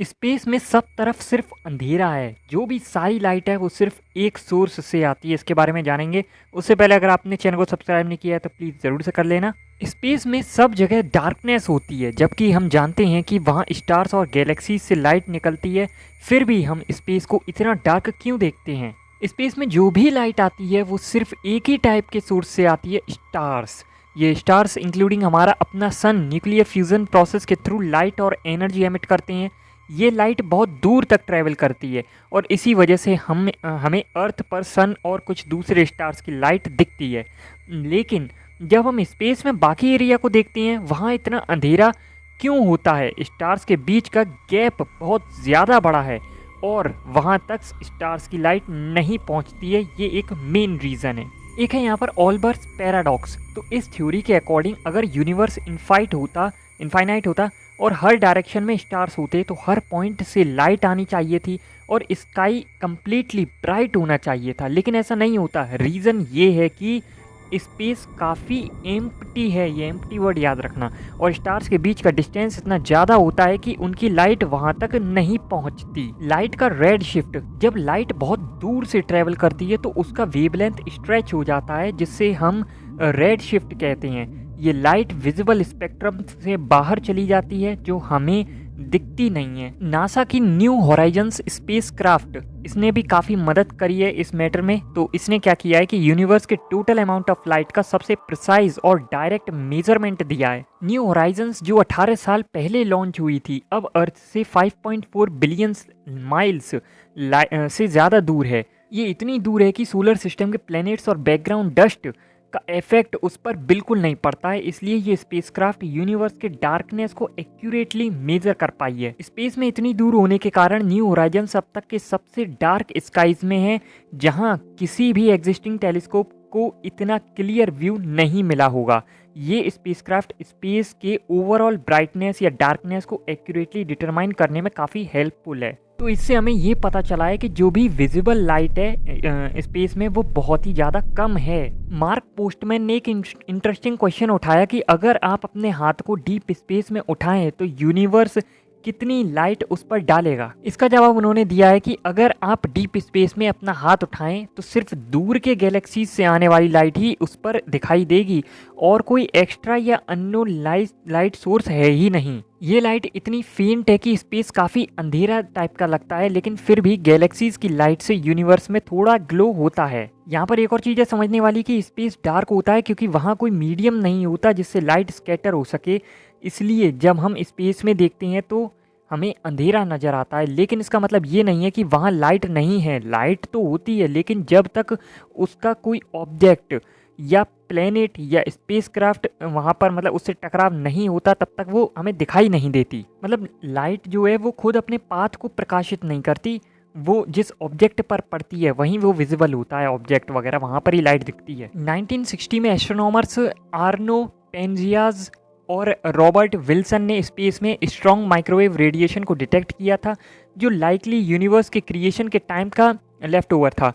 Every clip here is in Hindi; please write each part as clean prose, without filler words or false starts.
स्पेस में सब तरफ सिर्फ अंधेरा है। जो भी सारी लाइट है वो सिर्फ एक सोर्स से आती है। इसके बारे में जानेंगे। उससे पहले अगर आपने चैनल को सब्सक्राइब नहीं किया है तो प्लीज़ ज़रूर से कर लेना। स्पेस में सब जगह डार्कनेस होती है, जबकि हम जानते हैं कि वहाँ स्टार्स और गैलेक्सीज से लाइट निकलती है। फिर भी हम स्पेस को इतना डार्क क्यों देखते हैं? स्पेस में जो भी लाइट आती है वो सिर्फ एक ही टाइप के सोर्स से आती है, स्टार्स। ये स्टार्स इंक्लूडिंग हमारा अपना सन न्यूक्लियर फ्यूजन प्रोसेस के थ्रू लाइट और एनर्जी एमिट करते हैं। ये लाइट बहुत दूर तक ट्रैवल करती है और इसी वजह से हमें अर्थ पर सन और कुछ दूसरे स्टार्स की लाइट दिखती है। लेकिन जब हम स्पेस में बाकी एरिया को देखते हैं, वहाँ इतना अंधेरा क्यों होता है? स्टार्स के बीच का गैप बहुत ज़्यादा बड़ा है और वहाँ तक स्टार्स की लाइट नहीं पहुँचती है। ये एक मेन रीज़न है। एक है यहाँ पर ऑल्बर्ट्स पैराडॉक्स। तो इस थ्योरी के अकॉर्डिंग अगर यूनिवर्स इनफाइनाइट होता और हर डायरेक्शन में स्टार्स होते तो हर पॉइंट से लाइट आनी चाहिए थी और स्काई कंप्लीटली ब्राइट होना चाहिए था, लेकिन ऐसा नहीं होता। रीज़न ये है कि स्पेस काफ़ी एम्प्टी है, ये एम्प्टी वर्ड याद रखना, और स्टार्स के बीच का डिस्टेंस इतना ज़्यादा होता है कि उनकी लाइट वहाँ तक नहीं पहुँचती। लाइट का रेड शिफ्ट, जब लाइट बहुत दूर से ट्रैवल करती है तो उसका वेवलेंथ स्ट्रेच हो जाता है, जिससे हम रेड शिफ्ट कहते हैं। ये लाइट विजिबल स्पेक्ट्रम से बाहर चली जाती है, जो हमें दिखती नहीं है। नासा की न्यू होराइजन्स स्पेसक्राफ्ट, इसने भी काफ़ी मदद करी है इस मैटर में। तो इसने क्या किया है कि यूनिवर्स के टोटल अमाउंट ऑफ लाइट का सबसे प्रिसाइज और डायरेक्ट मेजरमेंट दिया है। न्यू होराइजन्स जो 18 साल पहले लॉन्च हुई थी, अब अर्थ से 5.4 बिलियन माइल्स से ज़्यादा दूर है। ये इतनी दूर है कि सोलर सिस्टम के प्लैनेट्स और बैकग्राउंड डस्ट का इफेक्ट उस पर बिल्कुल नहीं पड़ता है। इसलिए ये स्पेसक्राफ्ट यूनिवर्स के डार्कनेस को एक्यूरेटली मेजर कर पाई है। स्पेस में इतनी दूर होने के कारण न्यू होराइजन्स अब तक के सबसे डार्क स्काइज में है, जहां किसी भी एग्जिस्टिंग टेलीस्कोप को इतना क्लियर व्यू नहीं मिला होगा। ये स्पेसक्राफ्ट स्पेस के ओवरऑल ब्राइटनेस या डार्कनेस को एक्यूरेटली डिटरमाइन करने में काफ़ी हेल्पफुल है। तो इससे हमें ये पता चला है कि जो भी विजिबल लाइट है स्पेस में वो बहुत ही ज़्यादा कम है। मार्क पोस्टमैन ने एक इंटरेस्टिंग क्वेश्चन उठाया कि अगर आप अपने हाथ को डीप स्पेस में उठाएं तो यूनिवर्स कितनी लाइट उस पर डालेगा। इसका जवाब उन्होंने दिया है कि अगर आप डीप स्पेस में अपना हाथ उठाएं तो सिर्फ दूर के गैलेक्सीज से आने वाली लाइट ही उस पर दिखाई देगी और कोई एक्स्ट्रा या अननोन लाइट सोर्स है ही नहीं। ये लाइट इतनी फेंट है कि स्पेस काफ़ी अंधेरा टाइप का लगता है, लेकिन फिर भी गैलेक्सीज की लाइट से यूनिवर्स में थोड़ा ग्लो होता है। यहाँ पर एक और चीज़ है समझने वाली कि स्पेस डार्क होता है क्योंकि वहाँ कोई मीडियम नहीं होता जिससे लाइट स्कैटर हो सके। इसलिए जब हम स्पेस में देखते हैं तो हमें अंधेरा नज़र आता है, लेकिन इसका मतलब ये नहीं है कि वहाँ लाइट नहीं है। लाइट तो होती है, लेकिन जब तक उसका कोई ऑब्जेक्ट या प्लेनेट या स्पेसक्राफ्ट वहाँ पर मतलब उससे टकराव नहीं होता तब तक वो हमें दिखाई नहीं देती। मतलब लाइट जो है वो खुद अपने पाथ को प्रकाशित नहीं करती, वो जिस ऑब्जेक्ट पर पड़ती है वहीं वो विजिबल होता है, ऑब्जेक्ट वगैरह वहाँ पर ही लाइट दिखती है। 1960 में एस्ट्रोनॉमर्स आर्नो पेंजियाज और रॉबर्ट विल्सन ने स्पेस में स्ट्रॉन्ग माइक्रोवेव रेडिएशन को डिटेक्ट किया था, जो लाइकली यूनिवर्स के क्रिएशन के टाइम का लेफ्ट ओवर था।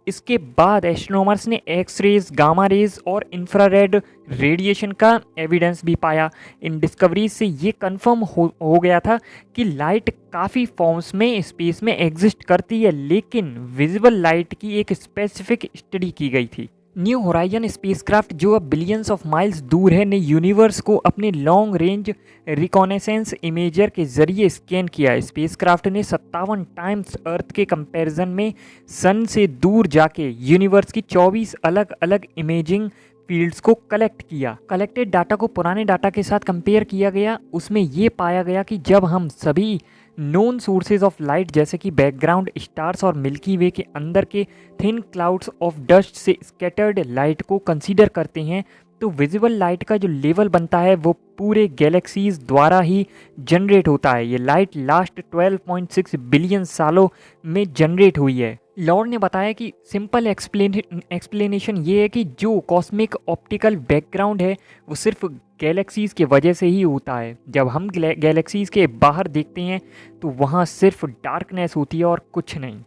इसके बाद एस्ट्रोनॉमर्स ने एक्स रेज, गामा रेज और इंफ्रारेड रेडिएशन का एविडेंस भी पाया। इन डिस्कवरीज से ये कंफर्म हो गया था कि लाइट काफ़ी फॉर्म्स में स्पेस में एग्जिस्ट करती है, लेकिन विजिबल लाइट की एक स्पेसिफिक स्टडी की गई थी। न्यू होराइजन स्पेसक्राफ्ट जो अब बिलियंस ऑफ माइल्स दूर है ने यूनिवर्स को अपने लॉन्ग रेंज रिकॉनेसेंस इमेजर के जरिए स्कैन किया। स्पेसक्राफ्ट ने 57 टाइम्स अर्थ के कंपैरिजन में सन से दूर जाके यूनिवर्स की 24 अलग अलग इमेजिंग फील्ड्स को कलेक्ट किया। कलेक्टेड डाटा को पुराने डाटा के साथ कंपेयर किया गया। उसमें ये पाया गया कि जब हम सभी नोन सोर्सेज ऑफ लाइट जैसे कि बैकग्राउंड स्टार्स और मिल्की वे के अंदर के थिन क्लाउड्स ऑफ डस्ट से स्कैटर्ड लाइट को कंसीडर करते हैं तो विजिबल लाइट का जो लेवल बनता है वो पूरे गैलेक्सीज द्वारा ही जनरेट होता है। ये लाइट लास्ट 12.6 बिलियन सालों में जनरेट हुई है। लॉर्ड ने बताया कि सिंपल एक्सप्लेनेशन ये है कि जो कॉस्मिक ऑप्टिकल बैकग्राउंड है वो सिर्फ गैलेक्सीज़ की वजह से ही होता है। जब हम गैलेक्सीज़ के बाहर देखते हैं तो वहाँ सिर्फ डार्कनेस होती है और कुछ नहीं।